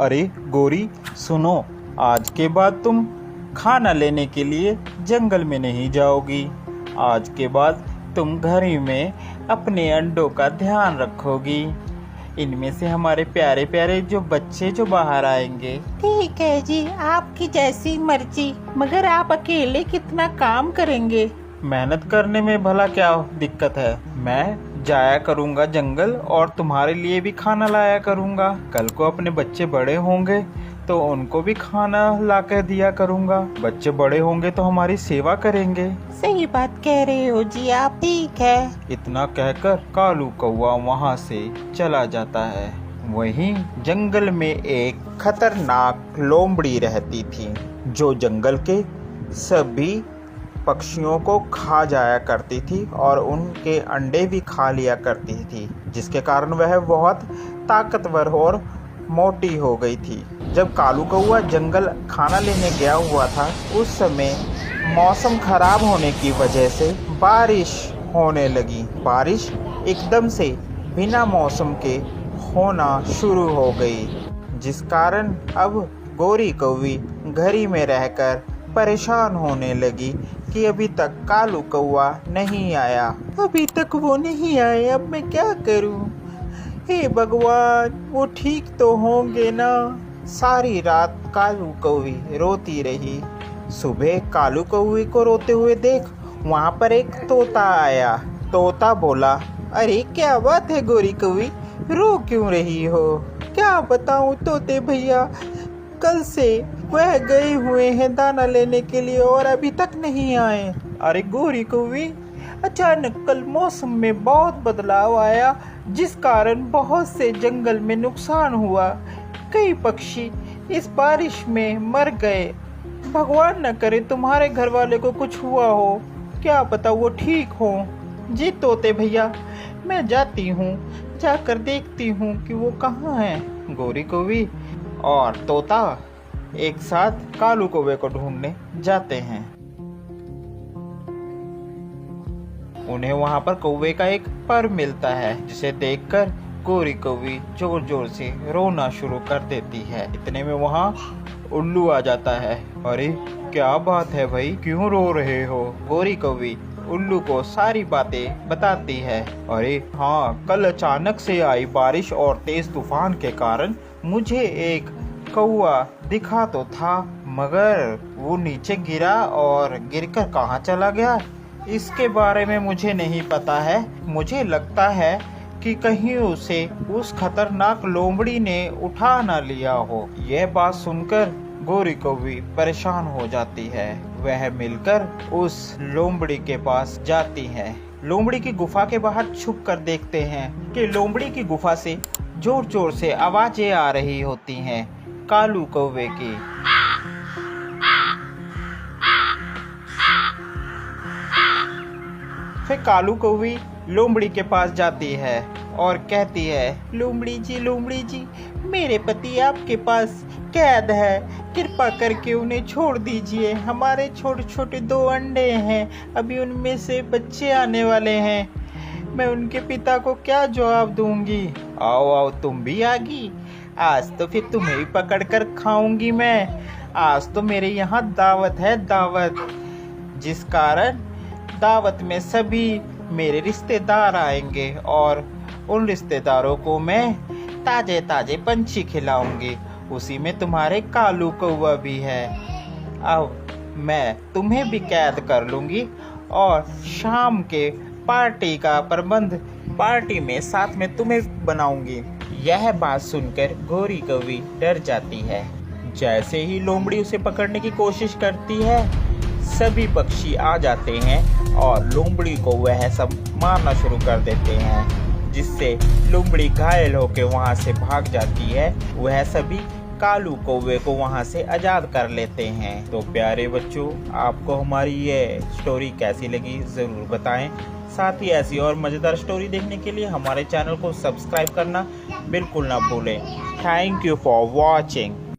अरे गोरी सुनो, आज के बाद तुम खाना लेने के लिए जंगल में नहीं जाओगी। आज के बाद तुम घर ही में अपने अंडों का ध्यान रखोगी। इनमें से हमारे प्यारे प्यारे जो बच्चे जो बाहर आएंगे। ठीक है जी, आपकी जैसी मर्जी, मगर आप अकेले कितना काम करेंगे? मेहनत करने में भला क्या दिक्कत है। मैं जाया करूंगा जंगल और तुम्हारे लिए भी खाना लाया करूंगा। कल को अपने बच्चे बड़े होंगे तो उनको भी खाना ला कर दिया करूंगा। बच्चे बड़े होंगे तो हमारी सेवा करेंगे। सही बात कह रहे हो जी आप। ठीक है। इतना कहकर कालू कौवा वहां से चला जाता है। वहीं जंगल में एक खतरनाक लोमड़ी रहती थी जो जंगल के सभी पक्षियों को खा जाया करती थी और उनके अंडे भी खा लिया करती थी, जिसके कारण वह बहुत ताकतवर और मोटी हो गई थी। जब कालू कौवा जंगल खाना लेने गया हुआ था, उस समय मौसम खराब होने की वजह से बारिश होने लगी। बारिश एकदम से बिना मौसम के होना शुरू हो गई, जिस कारण अब गोरी कौवी घर ही में रहकर परेशान होने लगी कि अभी तक कालू कौवा नहीं आया। अभी तक वो नहीं आए, अब मैं क्या करूं? हे भगवान, वो ठीक तो होंगे ना? सारी रात कालू कौवी रोती रही। सुबह कालू कौवी को रोते हुए देख वहां पर एक तोता आया। तोता बोला, अरे क्या बात है गोरी कौवी, रो क्यों रही हो? क्या बताऊं तोते भैया, कल से वह गए हुए हैं दाना लेने के लिए और अभी तक नहीं आए। अरे गोरी कौवी, अचानक कल मौसम में बहुत बदलाव आया, जिस कारण बहुत से जंगल में नुकसान हुआ। कई पक्षी इस बारिश में मर गए। भगवान न करे तुम्हारे घर वाले को कुछ हुआ हो, क्या पता वो ठीक हो। जी तोते भैया, मैं जाती हूँ, जाकर देखती हूँ कि वो कहाँ हैं। गोरी कौवी और तोता एक साथ कालू कौवे को ढूंढने जाते हैं। उन्हें वहां पर कौवे का एक पर मिलता है, जिसे देखकर गोरी कौवी जोर जोर से रोना शुरू कर देती है। इतने में वहां उल्लू आ जाता है। अरे क्या बात है भाई, क्यों रो रहे हो? गोरी कौवी उल्लू को सारी बातें बताती है। अरे हाँ, कल अचानक से आई बारिश और तेज तूफान के कारण मुझे एक कौवा दिखा तो था, मगर वो नीचे गिरा और गिरकर कहाँ चला गया इसके बारे में मुझे नहीं पता है। मुझे लगता है कि कहीं उसे उस खतरनाक लोमड़ी ने उठा ना लिया हो। यह बात सुनकर गोरी कौवी परेशान हो जाती है। वह मिलकर उस लोमड़ी के पास जाती है। लोमड़ी की गुफा के बाहर छुप कर देखते हैं कि लोमड़ी की गुफा से जोर जोर से आवाजें आ रही होती हैं कालू कौवे की। फिर कालू कौवी लोमड़ी के पास जाती है और कहती है, लोमड़ी जी, मेरे पति आपके पास कैद है, कृपा करके उन्हें छोड़ दीजिए। हमारे छोटे छोटे 2 अंडे हैं, अभी उनमें से बच्चे आने वाले हैं। मैं उनके पिता को क्या जवाब दूंगी? आओ तुम भी आ गई। आज तो फिर तुम्हें भी पकड़ कर खाऊंगी मैं। आज तो मेरे यहाँ दावत है, दावत, जिस कारण दावत में सभी मेरे रिश्तेदार आएंगे और उन रिश्तेदारों को मैं ताजे ताजे पंछी खिलाऊंगी। उसी में तुम्हारे कालू कौवा भी है। अब मैं तुम्हें भी कैद कर लूंगी और शाम के पार्टी का प्रबंध पार्टी में साथ में तुम्हें बनाऊंगी। यह बात सुनकर गोरी कौवी डर जाती है। जैसे ही लोमड़ी उसे पकड़ने की कोशिश करती है, सभी पक्षी आ जाते हैं और लोमड़ी को वह सब मारना शुरू कर देते हैं, जिससे लोमड़ी घायल होकर वहां से भाग जाती है। वह सभी कालू कौवे को वहां से आजाद कर लेते हैं। तो प्यारे बच्चों, आपको हमारी ये स्टोरी कैसी लगी जरूर बताएं। साथ ही ऐसी और मज़ेदार स्टोरी देखने के लिए हमारे चैनल को सब्सक्राइब करना बिल्कुल ना भूलें। Thank you for watching.